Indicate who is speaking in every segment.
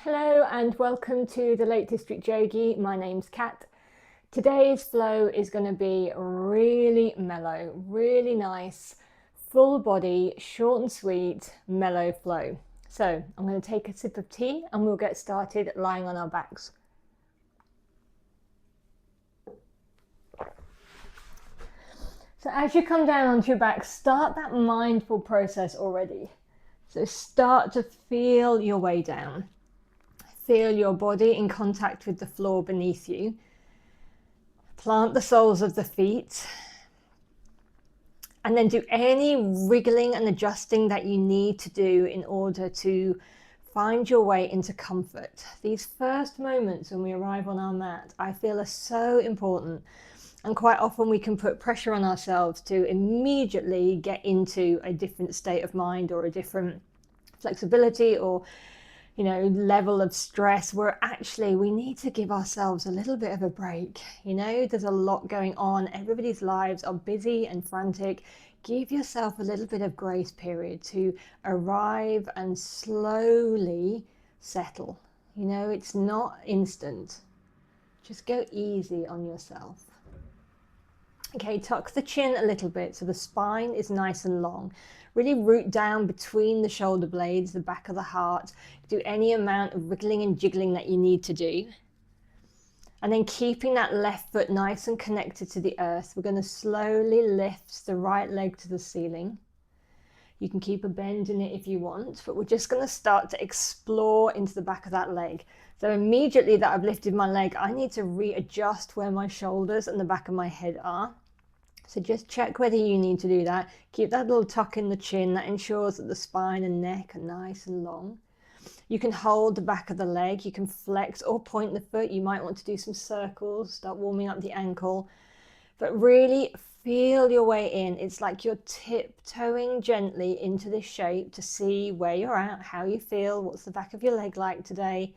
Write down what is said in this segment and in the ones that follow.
Speaker 1: Hello and welcome to the Lake District Yogi. My name's Kat. Today's flow is going to be really mellow, really nice, full body, short and sweet, mellow flow. So I'm going to take a sip of tea and we'll get started lying on our backs. So as you come down onto your back, start that mindful process already. So start to feel your way down. Feel your body in contact with the floor beneath you. Plant the soles of the feet. And then do any wriggling and adjusting that you need to do in order to find your way into comfort. These first moments when we arrive on our mat, I feel are so important. And quite often we can put pressure on ourselves to immediately get into a different state of mind or a different flexibility or level of stress, where actually we need to give ourselves a little bit of a break. There's a lot going on. Everybody's lives are busy and frantic. Give yourself a little bit of grace period to arrive and slowly settle. It's not instant. Just go easy on yourself. Okay, tuck the chin a little bit so the spine is nice and long. Really root down between the shoulder blades, the back of the heart. Do any amount of wriggling and jiggling that you need to do. And then keeping that left foot nice and connected to the earth, we're going to slowly lift the right leg to the ceiling. You can keep a bend in it if you want, but we're just going to start to explore into the back of that leg. So immediately that I've lifted my leg, I need to readjust where my shoulders and the back of my head are. So just check whether you need to do that. Keep that little tuck in the chin. That ensures that the spine and neck are nice and long. You can hold the back of the leg. You can flex or point the foot. You might want to do some circles, start warming up the ankle. But really feel your way in. It's like you're tiptoeing gently into this shape to see where you're at, how you feel, what's the back of your leg like today.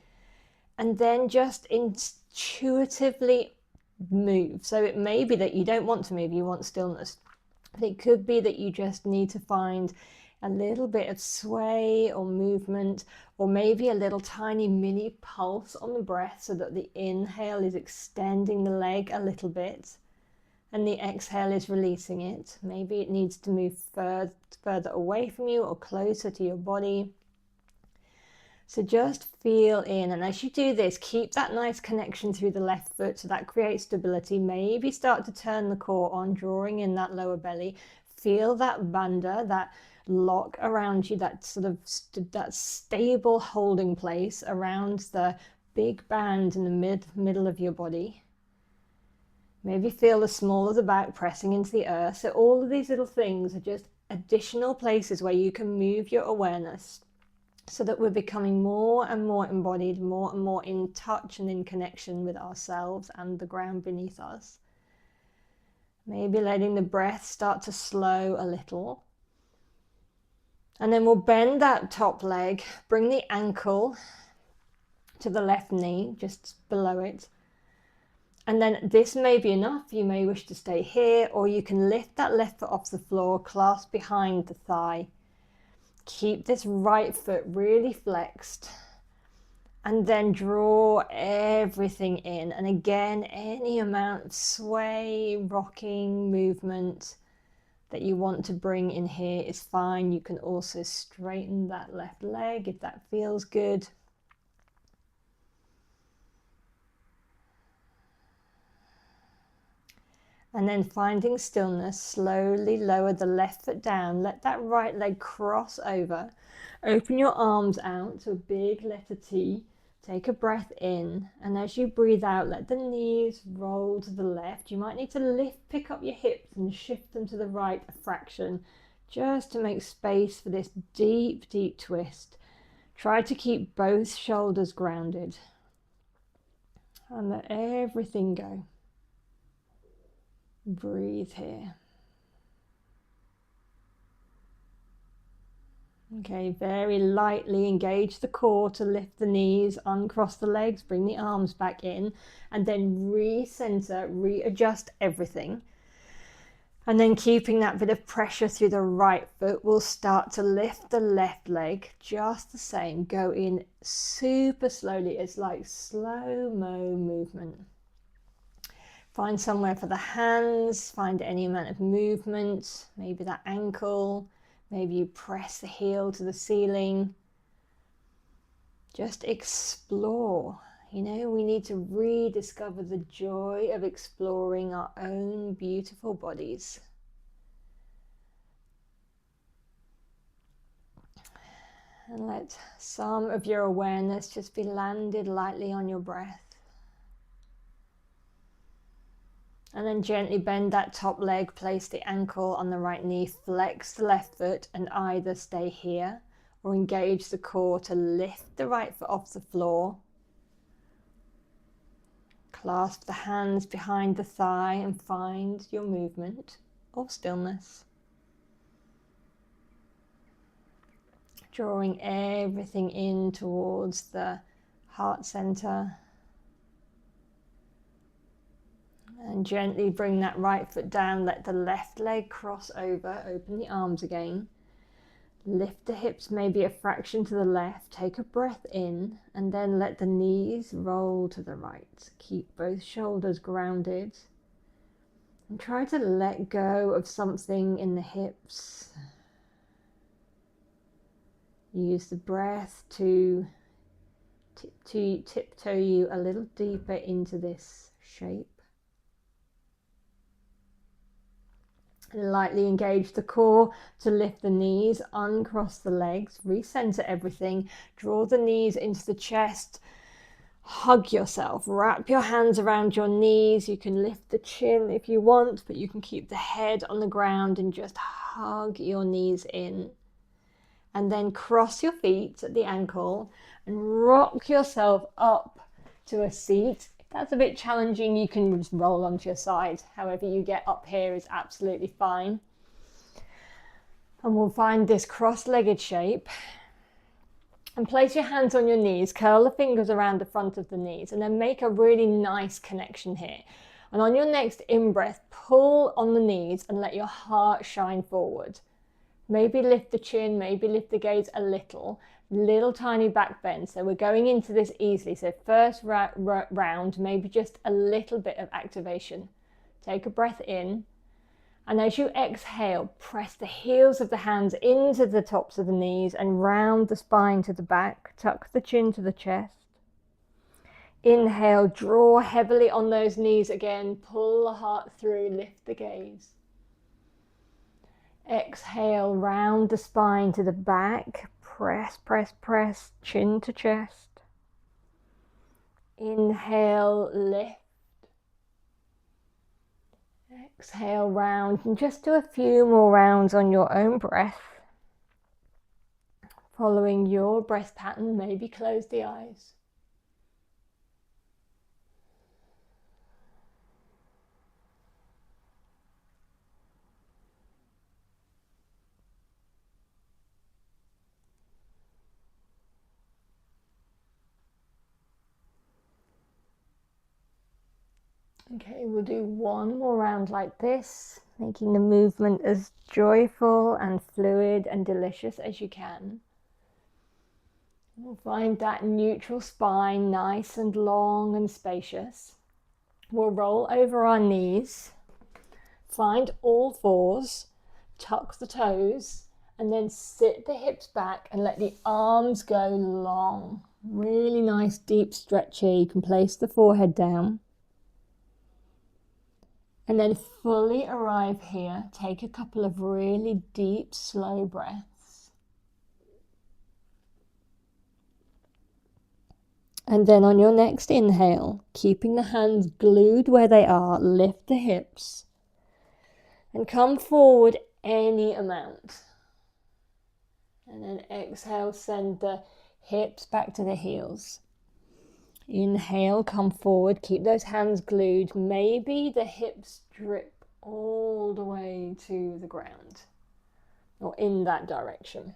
Speaker 1: And then just intuitively move. So it may be that you don't want to move, you want stillness. But it could be that you just need to find a little bit of sway or movement, or maybe a little tiny mini pulse on the breath so that the inhale is extending the leg a little bit and the exhale is releasing it. Maybe it needs to move further away from you or closer to your body. So just feel in, and as you do this, keep that nice connection through the left foot so that creates stability. Maybe start to turn the core on, drawing in that lower belly. Feel that bandha, that lock around you, that sort of that stable holding place around the big band in the middle of your body. Maybe feel the small of the back pressing into the earth. So all of these little things are just additional places where you can move your awareness, so that we're becoming more and more embodied, more and more in touch and in connection with ourselves and the ground beneath us. Maybe letting the breath start to slow a little. And then we'll bend that top leg, bring the ankle to the left knee, just below it. And then this may be enough. You may wish to stay here, or you can lift that left foot off the floor, clasp behind the thigh. Keep this right foot really flexed, and then draw everything in. And again, any amount of sway, rocking, movement that you want to bring in here is fine. You can also straighten that left leg if that feels good. And then finding stillness, slowly lower the left foot down. Let that right leg cross over. Open your arms out to a big letter T. Take a breath in. And as you breathe out, let the knees roll to the left. You might need to pick up your hips and shift them to the right a fraction, just to make space for this deep, deep twist. Try to keep both shoulders grounded. And let everything go. Breathe here. Okay, very lightly engage the core to lift the knees, uncross the legs, bring the arms back in, and then recenter, readjust everything. And then keeping that bit of pressure through the right foot, we'll start to lift the left leg just the same. Go in super slowly. It's like slow-mo movement. Find somewhere for the hands, find any amount of movement, maybe that ankle, maybe you press the heel to the ceiling. Just explore. You know, we need to rediscover the joy of exploring our own beautiful bodies. And let some of your awareness just be landed lightly on your breath. And then gently bend that top leg, place the ankle on the right knee, flex the left foot and either stay here or engage the core to lift the right foot off the floor. Clasp the hands behind the thigh and find your movement or stillness. Drawing everything in towards the heart center. And gently bring that right foot down, let the left leg cross over, open the arms again. Lift the hips maybe a fraction to the left, take a breath in, and then let the knees roll to the right. Keep both shoulders grounded. And try to let go of something in the hips. Use the breath to tiptoe you a little deeper into this shape. Lightly engage the core to lift the knees, uncross the legs, recenter everything, draw the knees into the chest, hug yourself, wrap your hands around your knees. You can lift the chin if you want, but you can keep the head on the ground and just hug your knees in. And then cross your feet at the ankle and rock yourself up to a seat. If that's a bit challenging, you can just roll onto your side. However you get up here is absolutely fine. And we'll find this cross-legged shape. And place your hands on your knees, curl the fingers around the front of the knees, and then make a really nice connection here. And on your next in-breath, pull on the knees and let your heart shine forward. Maybe lift the chin, maybe lift the gaze a little tiny back bend. So we're going into this easily. So first round, maybe just a little bit of activation. Take a breath in. And as you exhale, press the heels of the hands into the tops of the knees and round the spine to the back. Tuck the chin to the chest. Inhale, draw heavily on those knees again. Pull the heart through, lift the gaze. Exhale, round the spine to the back. Press, press, press, chin to chest. Inhale, lift. Exhale, round, and just do a few more rounds on your own breath. Following your breath pattern, maybe close the eyes. Okay, we'll do one more round like this, making the movement as joyful and fluid and delicious as you can. We'll find that neutral spine nice and long and spacious. We'll roll over our knees, find all fours, tuck the toes, and then sit the hips back and let the arms go long. Really nice deep stretch here. You can place the forehead down. And then fully arrive here. Take a couple of really deep, slow breaths. And then on your next inhale, keeping the hands glued where they are, lift the hips and come forward any amount. And then exhale, send the hips back to the heels. Inhale, come forward, keep those hands glued. Maybe the hips drip all the way to the ground or in that direction.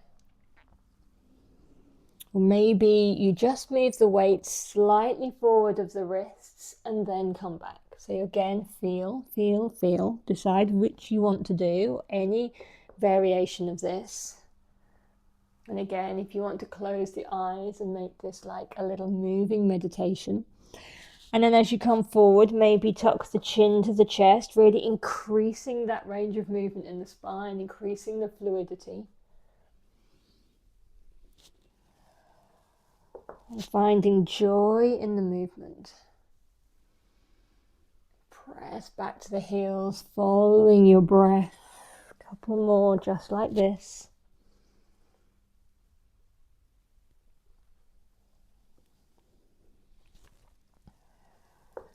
Speaker 1: Or maybe you just move the weight slightly forward of the wrists and then come back. So again, feel, feel, feel. Decide which you want to do, any variation of this. And again, if you want to close the eyes and make this like a little moving meditation. And then as you come forward, maybe tuck the chin to the chest, really increasing that range of movement in the spine, increasing the fluidity. And finding joy in the movement. Press back to the heels, following your breath. A couple more just like this.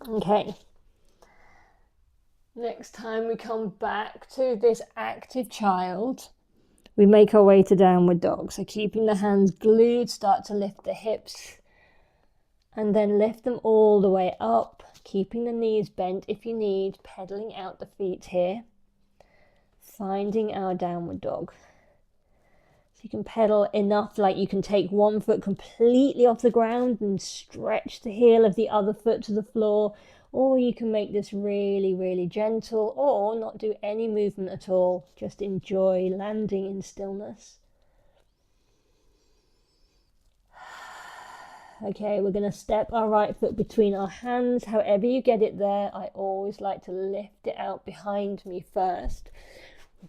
Speaker 1: Okay. Next time we come back to this active child, we make our way to downward dog. So keeping the hands glued, start to lift the hips and then lift them all the way up, keeping the knees bent if you need, pedaling out the feet here, finding our downward dog. So you can pedal enough like you can take one foot completely off the ground and stretch the heel of the other foot to the floor, or you can make this really, really gentle or not do any movement at all. Just enjoy landing in stillness. Okay, we're going to step our right foot between our hands. However you get it there, I always like to lift it out behind me first.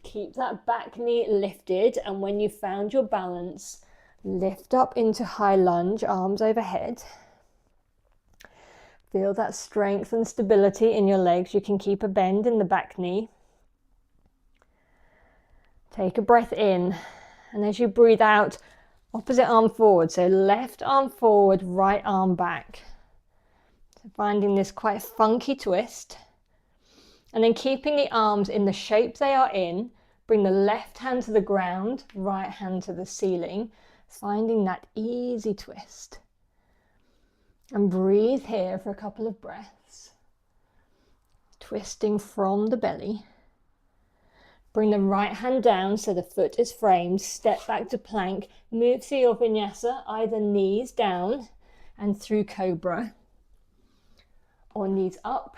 Speaker 1: Keep that back knee lifted, and when you've found your balance, lift up into high lunge, arms overhead. Feel that strength and stability in your legs. You can keep a bend in the back knee. Take a breath in, and as you breathe out, opposite arm forward. So left arm forward, right arm back. So finding this quite funky twist. And then keeping the arms in the shape they are in, bring the left hand to the ground, right hand to the ceiling, finding that easy twist. And breathe here for a couple of breaths. Twisting from the belly. Bring the right hand down so the foot is framed, step back to plank, move through your vinyasa, either knees down and through cobra, or knees up,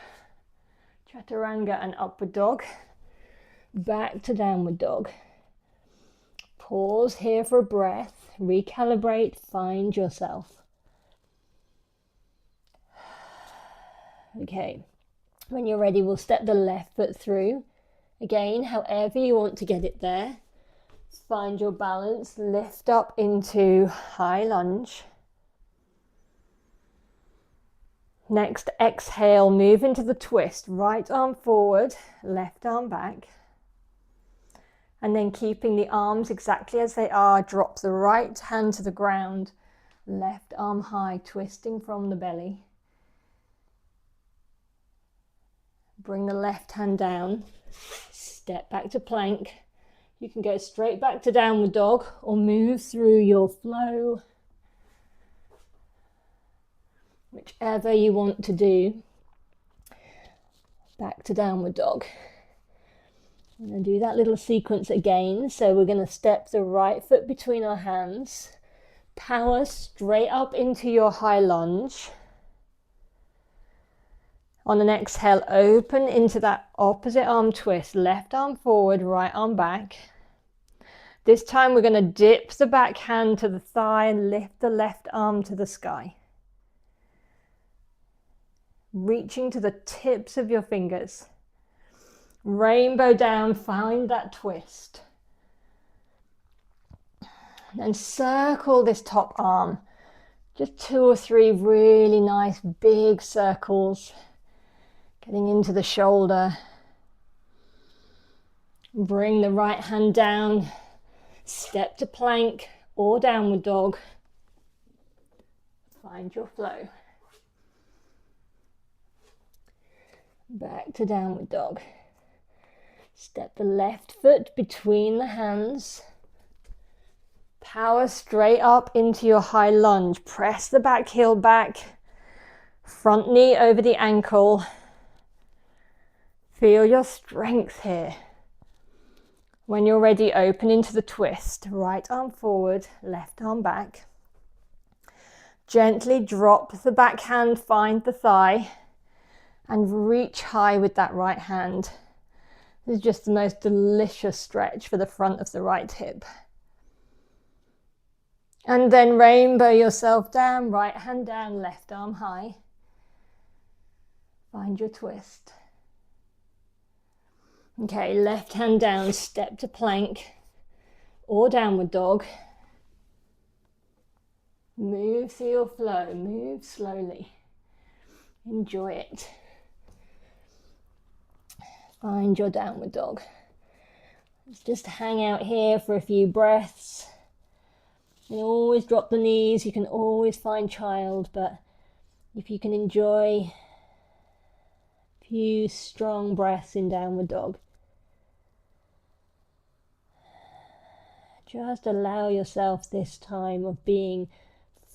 Speaker 1: chaturanga and upward dog, back to downward dog. Pause here for a breath, recalibrate, find yourself. Okay, when you're ready, we'll step the left foot through. Again, however you want to get it there. Find your balance, lift up into high lunge. Next, exhale, move into the twist. Right arm forward, left arm back. And then keeping the arms exactly as they are, drop the right hand to the ground, left arm high, twisting from the belly. Bring the left hand down, step back to plank. You can go straight back to downward dog or move through your flow, whichever you want to do. Back to downward dog. I'm going to do that little sequence again. So we're going to step the right foot between our hands, power straight up into your high lunge. On an exhale, open into that opposite arm twist, left arm forward, right arm back. This time we're going to dip the back hand to the thigh and lift the left arm to the sky. Reaching to the tips of your fingers. Rainbow down, find that twist. And circle this top arm. Just 2 or 3 really nice big circles. Getting into the shoulder. Bring the right hand down. Step to plank or downward dog. Find your flow. Back to downward dog. Step the left foot between the hands. Power straight up into your high lunge. Press the back heel back. Front knee over the ankle. Feel your strength here. When you're ready, open into the twist. Right arm forward, left arm back. Gently drop the back hand, find the thigh. And reach high with that right hand. This is just the most delicious stretch for the front of the right hip. And then rainbow yourself down, right hand down, left arm high. Find your twist. Okay, left hand down, step to plank or downward dog. Move through your flow, move slowly. Enjoy it. Find your downward dog. Let's just hang out here for a few breaths. You can always drop the knees, you can always find child, but if you can enjoy a few strong breaths in downward dog. Just allow yourself this time of being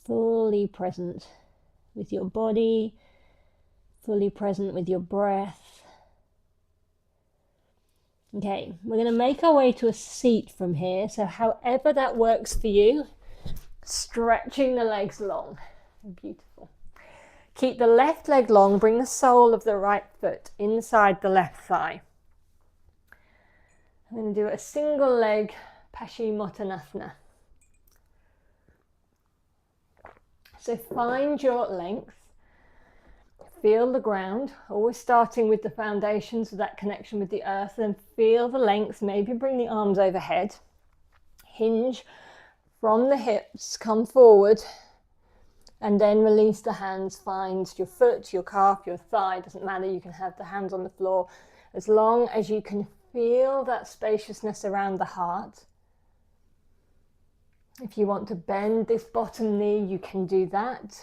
Speaker 1: fully present with your body, fully present with your breath. Okay, we're going to make our way to a seat from here, so however that works for you, stretching the legs long. Beautiful. Keep the left leg long, bring the sole of the right foot inside the left thigh. I'm going to do a single leg Paschimottanasana. So find your length, feel the ground, always starting with the foundations of that connection with the earth, and feel the length, maybe bring the arms overhead, hinge from the hips, come forward, and then release the hands, find your foot, your calf, your thigh, doesn't matter, you can have the hands on the floor, as long as you can feel that spaciousness around the heart. If you want to bend this bottom knee, you can do that.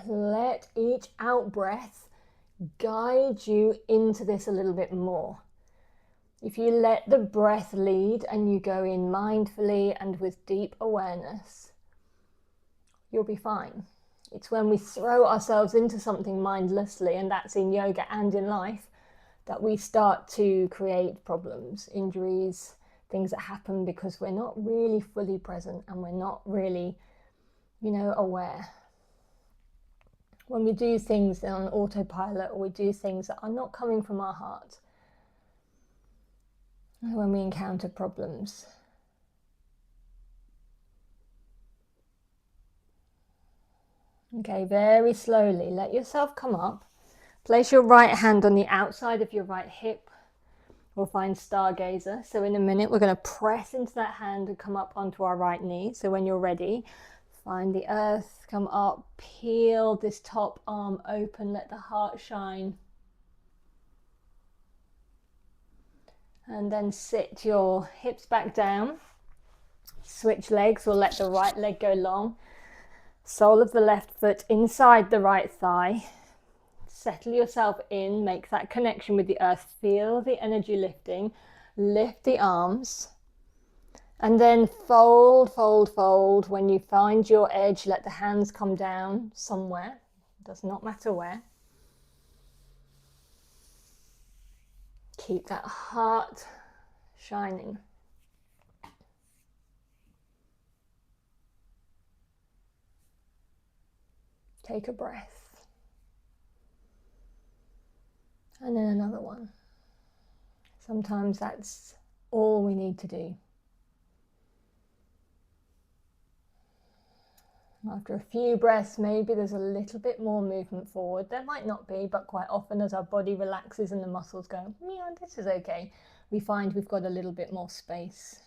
Speaker 1: Let each out breath guide you into this a little bit more. If you let the breath lead and you go in mindfully and with deep awareness, you'll be fine. It's when we throw ourselves into something mindlessly, and that's in yoga and in life, that we start to create problems, injuries, things that happen because we're not really fully present and we're not really, aware. When we do things on autopilot, or we do things that are not coming from our heart, when we encounter problems. Okay, very slowly, let yourself come up. Place your right hand on the outside of your right hip. We'll find stargazer. So in a minute, we're going to press into that hand and come up onto our right knee. So when you're ready, find the earth, come up, peel this top arm open, let the heart shine. And then sit your hips back down. Switch legs, we'll let the right leg go long. Sole of the left foot inside the right thigh. Settle yourself in, make that connection with the earth, feel the energy lifting, lift the arms, and then fold, fold, fold. When you find your edge, let the hands come down somewhere, does not matter where. Keep that heart shining. Take a breath. And then another one. Sometimes that's all we need to do. After a few breaths, maybe there's a little bit more movement forward. There might not be, but quite often as our body relaxes and the muscles go, yeah, this is okay, we find we've got a little bit more space.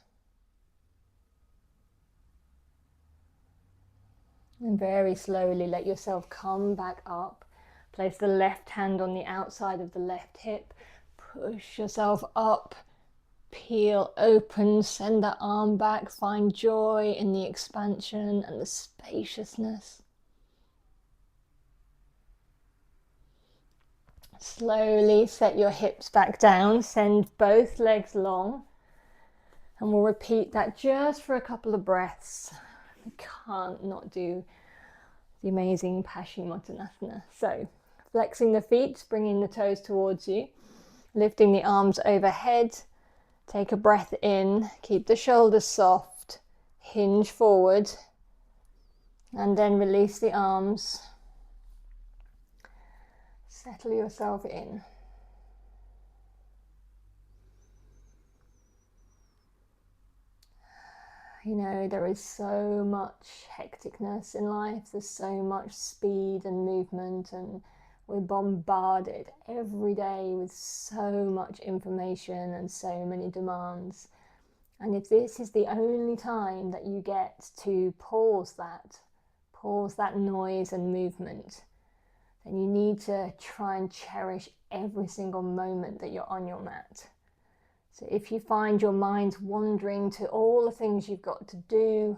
Speaker 1: And very slowly let yourself come back up. Place the left hand on the outside of the left hip. Push yourself up. Peel open. Send that arm back. Find joy in the expansion and the spaciousness. Slowly set your hips back down. Send both legs long. And we'll repeat that just for a couple of breaths. We can't not do the amazing Paschimottanasana. So, flexing the feet, bringing the toes towards you, lifting the arms overhead. Take a breath in, keep the shoulders soft, hinge forward, And then release the arms. Settle yourself in. You know, there is so much hecticness in life, there's so much speed and movement, and we're bombarded every day with so much information and so many demands. And if this is the only time that you get to pause that noise and movement, then you need to try and cherish every single moment that you're on your mat. So if you find your mind wandering to all the things you've got to do,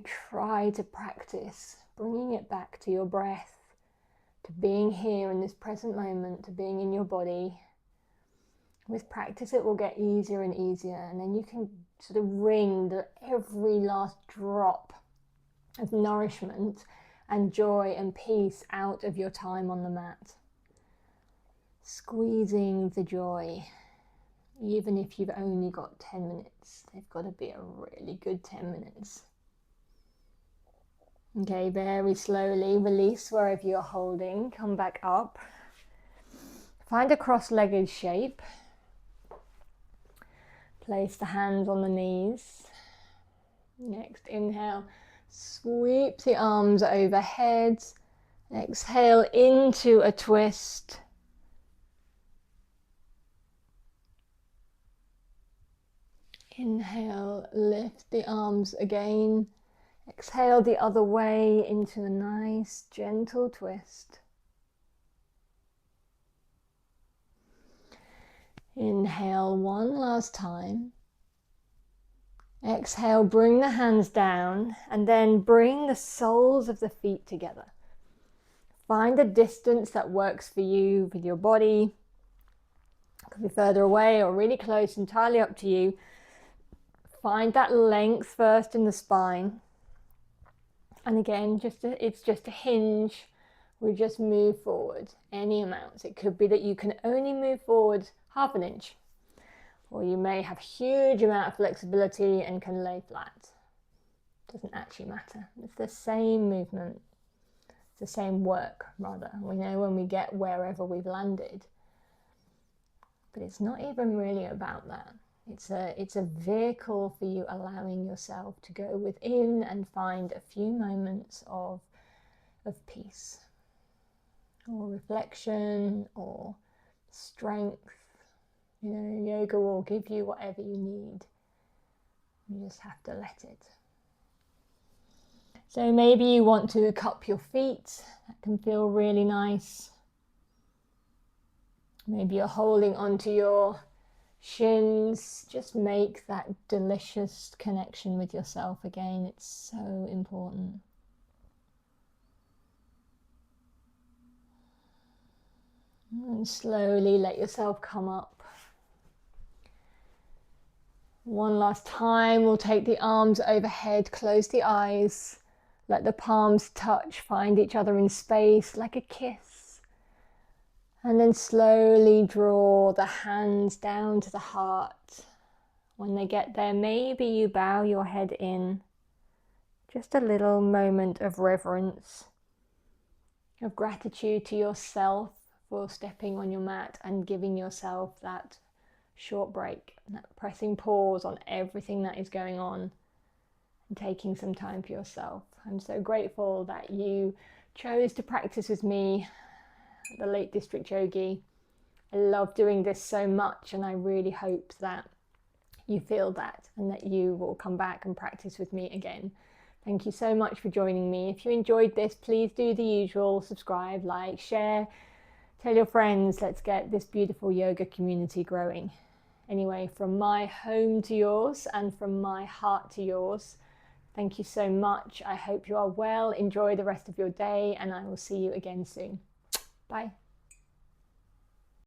Speaker 1: try to practice bringing it back to your breath, to being here in this present moment, to being in your body. With practice, it will get easier and easier, and then you can sort of wring every last drop of nourishment and joy and peace out of your time on the mat. Squeezing the joy. Even if you've only got 10 minutes, they've got to be a really good 10 minutes. Okay, very slowly release wherever you're holding. Come back up. Find a cross-legged shape. Place the hands on the knees. Next, inhale, sweep the arms overhead. Exhale into a twist. Inhale, lift the arms again. Exhale the other way into a nice gentle twist. Inhale one last time. Exhale, bring the hands down and then bring the soles of the feet together. Find a distance that works for you with your body. It could be further away or really close, entirely up to you. Find that length first in the spine. And again, it's just a hinge. We just move forward any amounts. It could be that you can only move forward half an inch, or you may have a huge amount of flexibility and can lay flat. Doesn't actually matter. It's the same movement. It's the same work, rather. We know when we get wherever we've landed. But it's not even really about that. It's a vehicle for you allowing yourself to go within and find a few moments of peace, or reflection, or strength. Yoga will give you whatever you need. You just have to let it. So maybe you want to cup your feet. That can feel really nice. Maybe you're holding onto your shins. Just make that delicious connection with yourself again. It's so important. And slowly let yourself come up. One last time, we'll take the arms overhead, close the eyes, let the palms touch, find each other in space like a kiss. And then slowly draw the hands down to the heart. When they get there, maybe you bow your head in. Just a little moment of reverence, of gratitude to yourself for stepping on your mat and giving yourself that short break, that pressing pause on everything that is going on and taking some time for yourself. I'm so grateful that you chose to practice with me at the Lake District Yogi. I love doing this so much, and I really hope that you feel that and that you will come back and practice with me again. Thank you so much for joining me. If you enjoyed this, please do the usual: subscribe, like, share, tell your friends. Let's get this beautiful yoga community growing. Anyway, from my home to yours and from my heart to yours, thank you so much. I hope you are well. Enjoy the rest of your day, and I will see you again soon. Bye.